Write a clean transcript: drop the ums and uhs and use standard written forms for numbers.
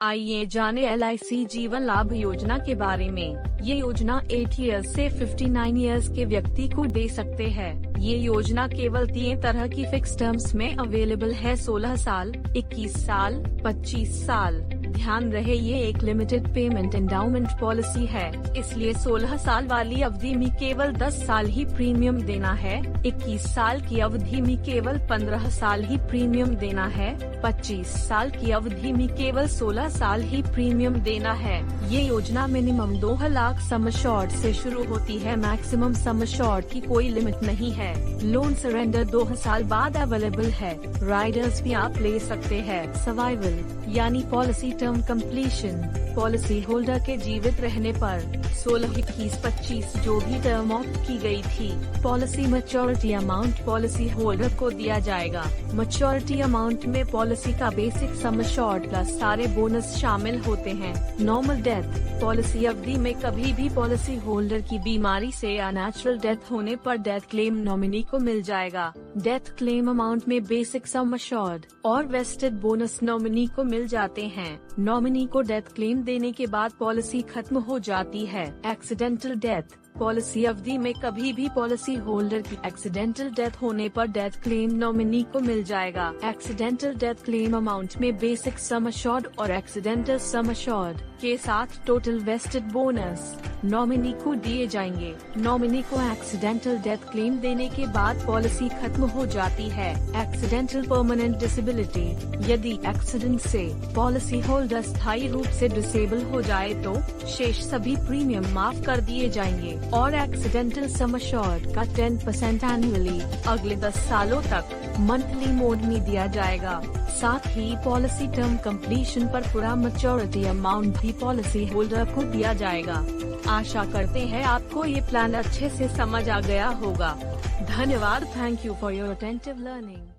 आइए जाने LIC जीवन लाभ योजना के बारे में। ये योजना 8 इयर्स से 59 इयर्स के व्यक्ति को दे सकते हैं। ये योजना केवल 3 तरह की फिक्स टर्म्स में अवेलेबल है, 16 साल, 21 साल, 25 साल। ध्यान रहे ये एक लिमिटेड पेमेंट एंडाउमेंट पॉलिसी है, इसलिए 16 साल वाली अवधि में केवल 10 साल ही प्रीमियम देना है, 21 साल की अवधि में केवल 15 साल ही प्रीमियम देना है, 25 साल की अवधि में केवल 16 साल ही प्रीमियम देना है। ये योजना मिनिमम 2 लाख सम एश्योर्ड से शुरू होती है, मैक्सिमम सम एश्योर्ड की कोई लिमिट नहीं है। लोन सरेंडर 2 साल बाद अवेलेबल है। राइडर्स भी आप ले सकते हैं। सर्वाइवल यानी policy term completion, policy holder के जीवित रहने पर 16, 21, 25 जो भी टर्म ऑफ की गई थी, policy maturity amount policy holder को दिया जाएगा। मैच्योरिटी अमाउंट में पॉलिसी का बेसिक सम एश्योर्ड प्लस सारे बोनस शामिल होते हैं। नॉर्मल डेथ, पॉलिसी अवधि में कभी भी पॉलिसी होल्डर की बीमारी से या नेचुरल डेथ होने पर डेथ क्लेम नॉमिनी को मिल जाएगा। डेथ क्लेम अमाउंट में बेसिक सम एश्योर्ड और वेस्टेड बोनस नॉमिनी को मिल जाते हैं। नॉमिनी को डेथ क्लेम देने के बाद पॉलिसी खत्म हो जाती है। एक्सीडेंटल डेथ, पॉलिसी अवधि में कभी भी पॉलिसी होल्डर की एक्सीडेंटल डेथ होने पर डेथ क्लेम नॉमिनी को मिल जाएगा। एक्सीडेंटल डेथ क्लेम अमाउंट में बेसिक सम एश्योर्ड और एक्सीडेंटल सम एश्योर्ड के साथ टोटल वेस्टेड बोनस नॉमिनी को दिए जाएंगे। नॉमिनी को एक्सीडेंटल डेथ क्लेम देने के बाद पॉलिसी खत्म हो जाती है। एक्सीडेंटल परमानेंट डिसेबिलिटी, यदि एक्सीडेंट से पॉलिसी होल्डर स्थायी रूप से डिसेबल हो जाए तो शेष सभी प्रीमियम माफ कर दिए जाएंगे और एक्सीडेंटल सम एश्योर्ड का 10% एनुअली अगले 10 सालों तक मंथली मोड में दिया जाएगा। साथ ही पॉलिसी टर्म कंप्लीशन पर पूरा मैच्योरिटी अमाउंट भी पॉलिसी होल्डर को दिया जाएगा। आशा करते हैं आपको ये प्लान अच्छे से समझ आ गया होगा। धन्यवाद। Thank you for your attentive learning.